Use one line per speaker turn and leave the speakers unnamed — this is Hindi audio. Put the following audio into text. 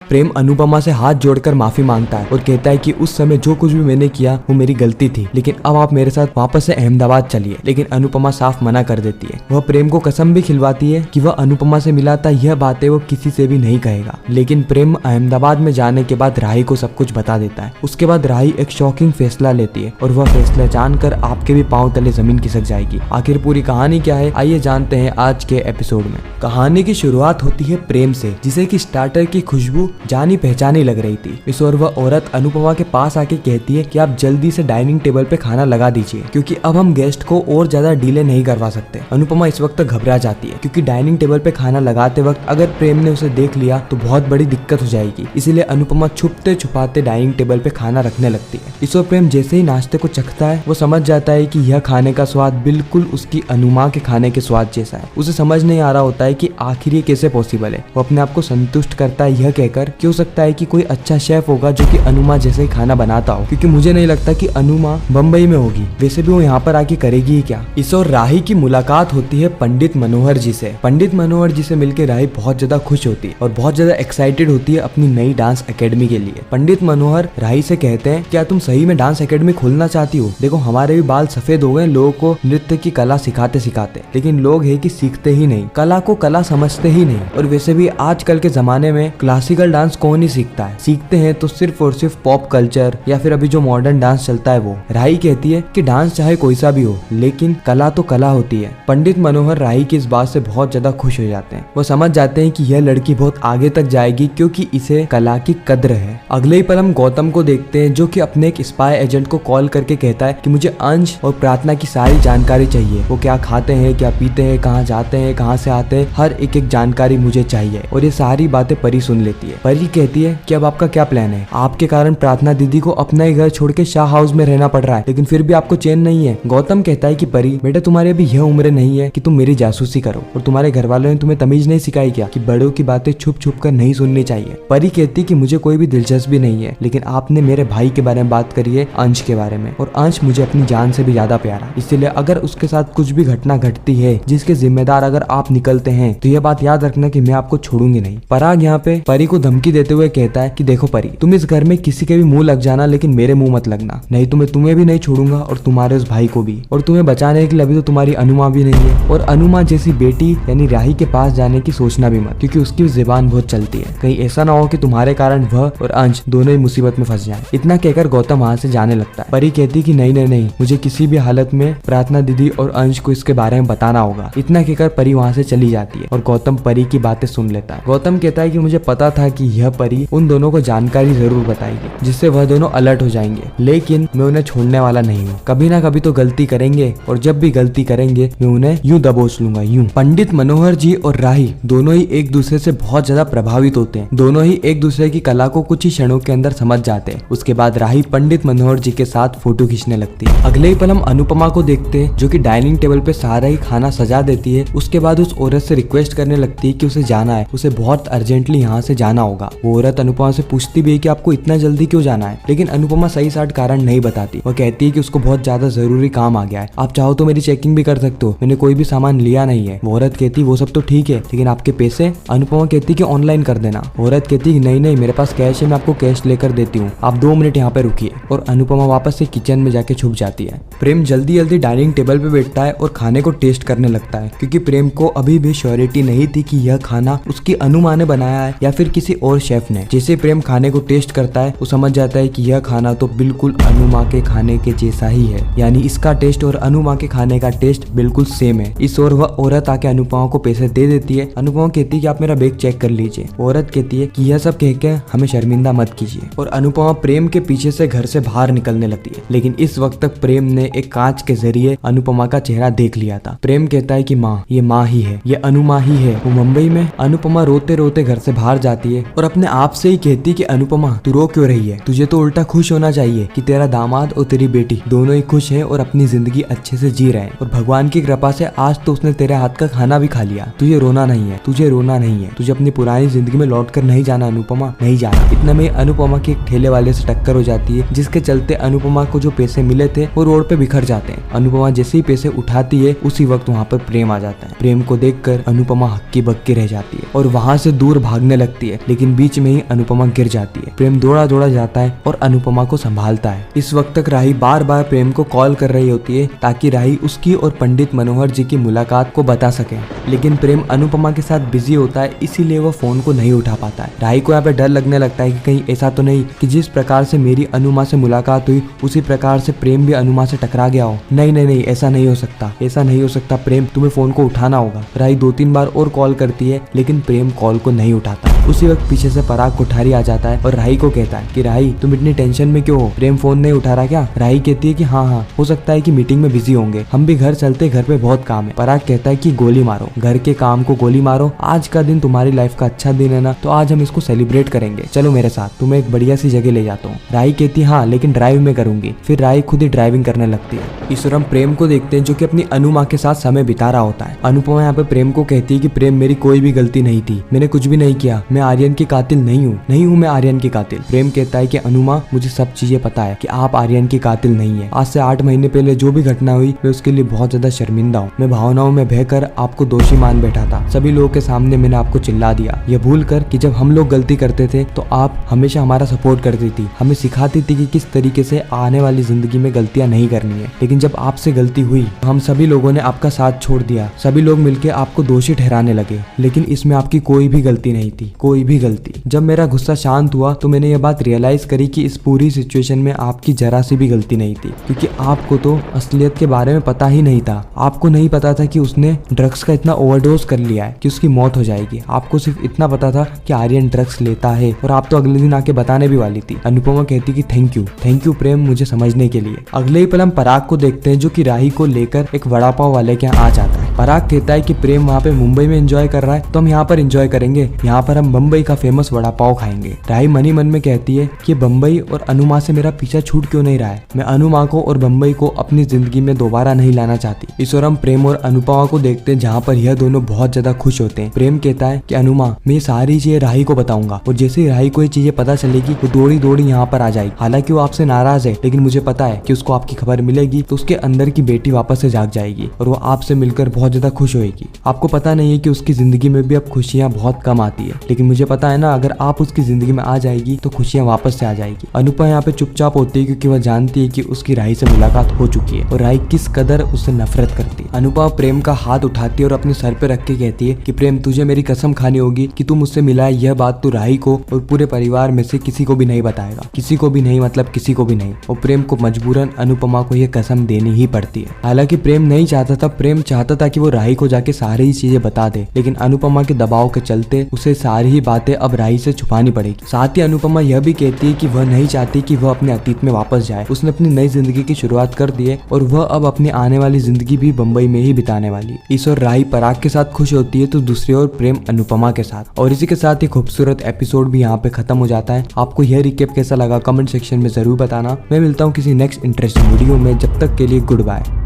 प्रेम अनुपमा से हाथ जोड़कर माफी मांगता है और कहता है कि उस समय जो कुछ भी मैंने किया वो मेरी गलती थी, लेकिन अब आप मेरे साथ वापस से अहमदाबाद चलिए। लेकिन अनुपमा साफ मना कर देती है। वह प्रेम को कसम भी खिलवाती है कि वह अनुपमा से मिला था, यह बातें वो किसी से भी नहीं कहेगा। लेकिन प्रेम अहमदाबाद में जाने के बाद राही को सब कुछ बता देता है। उसके बाद राही एक शॉकिंग फैसला लेती है और वह फैसला जानकर आपके भी पांव तले जमीन खिसक जाएगी। आखिर पूरी कहानी क्या है, आइए जानते हैं आज के एपिसोड में। कहानी की शुरुआत होती है प्रेम से, जिसे कि स्टार्टर की खुशबू जानी पहचानी लग रही थी। इस और वह औरत अनुपमा के पास आके कहती है कि आप जल्दी से डाइनिंग टेबल पे खाना लगा दीजिए, क्योंकि अब हम गेस्ट को और ज्यादा डिले नहीं करवा सकते। अनुपमा इस वक्त घबरा जाती है, क्योंकि डाइनिंग टेबल पे खाना लगाते वक्त अगर प्रेम ने उसे देख लिया तो बहुत बड़ी दिक्कत हो जाएगी। इसीलिए अनुपमा छुपते छुपाते डाइनिंग टेबल पे खाना रखने लगती है। इस और प्रेम जैसे ही नाश्ते को चखता है वो समझ जाता है कि यह खाने का स्वाद बिल्कुल उसकी अनुमा के खाने के स्वाद जैसा है। उसे समझ नहीं आ रहा होता है कि आखिर ये कैसे पॉसिबल है। वो अपने आप को संतुष्ट करता है यह कहकर कि हो सकता है कि कोई अच्छा शेफ होगा जो कि अनुमा जैसे ही खाना बनाता हो, क्योंकि मुझे नहीं लगता कि अनुमा बम्बई में होगी। वैसे भी वो यहाँ पर आके करेगी ही क्या। इस और राही की मुलाकात होती है पंडित मनोहर जी से। पंडित मनोहर जी से मिलकर राही बहुत ज्यादा खुश होती है और बहुत ज्यादा एक्साइटेड होती है अपनी नई डांस एकेडमी के लिए। पंडित मनोहर राही से कहते हैं, क्या तुम सही में डांस एकेडमी खोलना चाहती हो? देखो हमारे भी बाल सफेद हो गए लोगों को नृत्य की कला सिखाते सिखाते, लेकिन लोग है कि सीखते ही नहीं, कला को कला समझते ही नहीं। और वैसे भी आजकल के जमाने में क्लासिकल डांस कौन ही सीखता है, सीखते हैं तो सिर्फ और सिर्फ पॉप कल्चर या फिर अभी जो मॉडर्न डांस चलता है वो। राही कहती है कि डांस चाहे कोई सा भी हो, लेकिन कला तो कला होती है। पंडित मनोहर राही की इस बात से बहुत ज्यादा खुश हो जाते हैं। वो समझ जाते हैं कि यह लड़की बहुत आगे तक जाएगी, क्योंकि इसे कला की कद्र है। अगले ही पल हम गौतम को देखते हैं, जो कि अपने एक स्पाई एजेंट को कॉल करके कहता है कि मुझे अंश और प्रार्थना की सारी जानकारी चाहिए। वो क्या खाते हैं, क्या पीते हैं, कहाँ जाते हैं, कहाँ से आते हैं, हर एक जानकारी मुझे चाहिए। और ये सारी बातें परी सुन लेती है। परी कहती है कि अब आपका क्या प्लान है? आपके कारण प्रार्थना दीदी को अपना ही घर छोड़ के शाह हाउस में रहना पड़ रहा है, लेकिन फिर भी आपको चैन नहीं है। गौतम कहता है कि परी बेटा, तुम्हारी अभी यह उम्र नहीं है कि तुम मेरी जासूसी करो, और तुम्हारे घर वालों ने तुम्हें तमीज नहीं सिखाई क्या कि बड़ों की बातें छुप छुप कर नहीं सुननी चाहिए। परी कहती कि मुझे कोई भी दिलचस्पी नहीं है, लेकिन आपने मेरे भाई के बारे में बात करी है, अंश के बारे में, और अंश मुझे अपनी जान से भी ज्यादा प्यारा। इसलिए अगर उसके साथ कुछ भी घटना घटती है जिसके जिम्मेदार अगर आप निकलते हैं तो यह बात याद रखना कि मैं आपको छोड़ूंगी नहीं। पराग यहाँ पे परी को धमकी देते हुए कहता है कि देखो परी, तुम इस घर में किसी के भी मुंह लग जाना, लेकिन मेरे मुंह मत लगना, नहीं तो मैं तुम्हें भी नहीं छोड़ूंगा और तुम्हारे उस भाई को भी। और तुम्हें बचाने के लिए अभी तो तुम्हारी अनुमा भी नहीं है, और अनुमा जैसी बेटी यानी राही के पास जाने की सोचना भी मत, क्योंकि उसकी जुबान बहुत चलती है। कहीं ऐसा ना हो कि तुम्हारे कारण वह और अंश दोनों ही मुसीबत में फंस जाए। इतना कहकर गौतम वहाँ से जाने लगता है। परी कहती कि नहीं नहीं नहीं, मुझे किसी भी हालत में प्रार्थना दीदी और अंश को इसके बारे में बताना होगा। इतना कहकर परी वहाँ से चली जाती है और गौतम परी की बातें सुन लेता है। गौतम कहता है कि मुझे पता था कि यह परी उन दोनों को जानकारी जरूर बताएगी, जिससे वह दोनों अलर्ट हो जाएंगे, लेकिन मैं उन्हें छोड़ने वाला नहीं हूँ। कभी ना कभी तो गलती करेंगे, और जब भी गलती करेंगे मैं उन्हें यूं दबोच लूंगा, यूं। पंडित मनोहर जी और राही दोनों ही एक दूसरे से बहुत ज्यादा प्रभावित होते हैं। दोनों ही एक दूसरे की कला को कुछ ही क्षणों के अंदर समझ जाते हैं। उसके बाद राही पंडित मनोहर जी के साथ फोटो खींचने लगती है। अगले ही पल हम अनुपमा को देखते हैं, जो कि डाइनिंग टेबल पे सारा ही खाना सजा देती है। उसके बाद उस औरत से रिक्वेस्ट करने लगती है कि उसे जाना है, उसे बहुत अर्जेंटली यहाँ से जाना होगा। वो औरत अनुपमा से पूछती भी है कि आपको इतना जल्दी क्यों जाना है, लेकिन अनुपमा सही साठ कारण नहीं बताती। वो कहती है कि उसको बहुत ज्यादा जरूरी काम आ गया है, आप चाहो तो मेरी चेकिंग भी कर सकते हो, मैंने कोई भी सामान लिया नहीं है। वो औरत कहती वो सब तो ठीक है, लेकिन आपके पैसे? अनुपमा कहती कि ऑनलाइन कर देना। औरत कहती कि नहीं नहीं, मेरे पास कैश है, मैं आपको कैश लेकर देती हूँ, आप 2 मिनट यहाँ पे रुकिए। और अनुपमा वापस से किचन में जाके छुप जाती है। प्रेम जल्दी जल्दी डाइनिंग टेबल पे बैठता है और खाने को टेस्ट करने लगता है, क्योंकि प्रेम को अभी भी श्योरिटी नहीं थी कि यह खाना उसकी अनुमा ने बनाया है या फिर किसी और शेफ ने। जैसे प्रेम खाने को टेस्ट करता है वो समझ जाता है कि यह खाना तो बिल्कुल अनुमा के खाने के जैसा ही है, यानी इसका टेस्ट और अनुमा के खाने का टेस्ट बिल्कुल सेम है। इस और वह औरत आके अनुपमा को पैसे दे देती है। अनुपमा कहती है कि आप मेरा बैग चेक कर लीजिए। औरत कहती है कि यह सब कह के हमें शर्मिंदा मत कीजिए, और अनुपमा प्रेम के पीछे से घर से बाहर निकलने लगती है। लेकिन इस वक्त तक प्रेम ने एक कांच के जरिए अनुपमा का चेहरा देख लिया था। प्रेम कहता है कि माँ, ये माँ ही है, ये अनुमा ही है। वो मुंबई में। अनुपमा रोते रोते घर से बाहर जाती है और अपने आप से ही कहती कि अनुपमा तू रो क्यों रही है, तुझे तो उल्टा खुश होना चाहिए कि तेरा दामाद और तेरी बेटी दोनों ही खुश है और अपनी जिंदगी अच्छे से जी रहे हैं, और भगवान की कृपा से आज तो उसने तेरे हाथ का खाना भी खा लिया। तुझे रोना नहीं है, तुझे रोना नहीं है, तुझे अपनी पुरानी जिंदगी में लौट कर नहीं जाना अनुपमा, नहीं जाना। इतना में अनुपमा की एक ठेले वाले से टक्कर हो जाती है, जिसके चलते अनुपमा को जो पैसे मिले थे वो रोड पे बिखर जाते हैं। अनुपमा जैसे ही पैसे उठाती है उसी वक्त वहाँ पर प्रेम आ जाता है। प्रेम को देखकर अनुपमा हक्की बक्की रह जाती है और वहाँ से दूर भागने लगती है, लेकिन लेकिन बीच में ही अनुपमा गिर जाती है। प्रेम दौड़ा दौड़ा जाता है और अनुपमा को संभालता है। इस वक्त तक राही बार बार प्रेम को कॉल कर रही होती है ताकि राही उसकी और पंडित मनोहर जी की मुलाकात को बता सके, लेकिन प्रेम अनुपमा के साथ बिजी होता है, इसीलिए वो फोन को नहीं उठा पाता है। राही को यहाँ पे डर लगने लगता है कि कहीं ऐसा तो नहीं कि जिस प्रकार से मेरी अनुमा से मुलाकात हुई उसी प्रकार से प्रेम भी अनुमा से टकरा गया हो। नहीं नहीं नहीं, ऐसा नहीं हो सकता, ऐसा नहीं हो सकता। प्रेम, तुम्हें फोन को उठाना होगा। राही 2-3 बार और कॉल करती है लेकिन प्रेम कॉल को नहीं उठाता। उसी वक्त पीछे से पराग कोठारी आ जाता है और राही को कहता है कि राही, तुम इतनी टेंशन में क्यों हो? प्रेम फोन नहीं उठा रहा क्या? राही कहती है कि हाँ, हो सकता है कि मीटिंग में बिजी होंगे, हम भी घर चलते, घर पे बहुत काम है। पराग कहता है कि गोली मारो, घर के काम को गोली मारो। आज का दिन तुम्हारी लाइफ का अच्छा दिन है ना, तो आज हम इसको सेलिब्रेट करेंगे। चलो मेरे साथ, तुम्हें एक बढ़िया सी जगह ले जाता हूँ। राही कहती है हाँ, लेकिन ड्राइव में करूंगी। फिर राही खुद ही ड्राइविंग करने लगती है। ईश्वरम प्रेम को देखते हैं जो कि अपनी अनुमा के साथ समय बिता रहा होता है। अनुपमा यहाँ पे प्रेम को कहती है कि प्रेम, मेरी कोई भी गलती नहीं थी, मैंने कुछ भी नहीं किया, मैं आर्यन की कातिल नहीं हूँ मैं आर्यन की कातिल। प्रेम कहता है कि अनुमा, मुझे सब चीजें पता है कि आप आर्यन की कातिल नहीं है। आज से 8 महीने पहले जो भी घटना हुई मैं उसके लिए बहुत ज्यादा शर्मिंदा हूँ। मैं भावनाओं में बहकर आपको दोषी मान बैठा था। सभी लोगों के सामने मैंने आपको चिल्ला दिया, यह भूल कर कि जब हम लोग गलती करते थे तो आप हमेशा हमारा सपोर्ट करती थी, हमें सिखाती थी कि किस तरीके से आने वाली जिंदगी में गलतियां नहीं करनी है। लेकिन जब आपसे गलती हुई हम सभी लोगों ने आपका साथ छोड़ दिया, सभी लोग मिलकर आपको दोषी ठहराने लगे, लेकिन इसमें आपकी कोई भी गलती नहीं थी, कोई भी गलती। जब मेरा गुस्सा शांत हुआ तो मैंने ये बात रियलाइज करी कि इस पूरी सिचुएशन में आपकी जरा सी भी गलती नहीं थी, क्योंकि आपको तो असलियत के बारे में पता ही नहीं था। आपको नहीं पता था कि उसने ड्रग्स का इतना ओवरडोज कर लिया है कि उसकी मौत हो जाएगी। आपको सिर्फ इतना पता था कि आर्यन ड्रग्स लेता है, और आप तो अगले दिन आके बताने भी वाली थी। अनुपमा कहती कि थैंक यू प्रेम, मुझे समझने के लिए। अगले ही पल हम पराग को देखते हैं जो कि राही को लेकर एक वड़ा पाव वाले के यहाँ आ जाता है। पराग कहता है कि प्रेम वहाँ पे मुंबई में एंजॉय कर रहा है तो हम यहाँ पर एंजॉय करेंगे, यहाँ पर हम बम्बई का फेमस वड़ा पाव खाएंगे। राही मन ही मन में कहती है कि बम्बई और अनुमा से मेरा पीछा छूट क्यों नहीं रहा है। मैं अनुमा को और बम्बई को अपनी जिंदगी में दोबारा नहीं लाना चाहती। इस और हम प्रेम और अनुपमा को देखते हैं जहाँ पर यह दोनों बहुत ज्यादा खुश होते हैं। प्रेम कहता है कि अनुमा, मैं ये सारी चीजें राही को बताऊंगा, और जैसे ही राही को ये चीजें पता चलेगी वो दौड़ी दौड़ी यहाँ पर आ जाएगी। हालांकि वो आपसे नाराज है, लेकिन मुझे पता है कि उसको आपकी खबर मिलेगी तो उसके अंदर की बेटी वापस से जाग जाएगी और वो आपसे मिलकर बहुत ज्यादा खुश होएगी। आपको पता नहीं है कि उसकी जिंदगी में भी अब खुशियां बहुत कम आती है, लेकिन मुझे पता है ना, अगर आप उसकी जिंदगी में आ जाएगी तो खुशियां वापस से आ जाएगी। अनुपमा यहाँ पे चुपचाप होती है क्योंकि वह जानती है कि उसकी राही से मुलाकात हो चुकी है और राही किस कदर उससे नफरत करती है। अनुपमा प्रेम का हाथ उठाती है और अपने सर पे रख के कहती है कि प्रेम, तुझे मेरी कसम खानी होगी कि तू मुझसे मिला है, यह बात तू राही को और पूरे परिवार में से किसी को भी नहीं बताएगा, किसी को भी नहीं, मतलब किसी को भी नहीं। और प्रेम को मजबूरन अनुपमा को यह कसम देनी ही पड़ती है। हालांकि प्रेम नहीं चाहता था, प्रेम चाहता था कि वो राही को जाके सारी ही चीजें बता दे, लेकिन अनुपमा के दबाव के चलते उसे सारी ही बातें अब राही से छुपानी पड़ेगी। साथ ही अनुपमा यह भी कहती है कि वह नहीं चाहती कि वह अपने अतीत में वापस जाए। उसने अपनी नई जिंदगी की शुरुआत कर दी है और वह अब अपनी आने वाली जिंदगी भी बम्बई में ही बिताने वाली है। इस और राही पराग के साथ खुश होती है तो दूसरी ओर प्रेम अनुपमा के साथ। और इसी के साथ ही खूबसूरत एपिसोड भी यहाँ पे खत्म हो जाता है। आपको यह रिकेप कैसा लगा कमेंट सेक्शन में जरूर बताना। मैं मिलता हूँ किसी नेक्स्ट इंटरेस्टिंग वीडियो में, जब तक के लिए गुड बाय।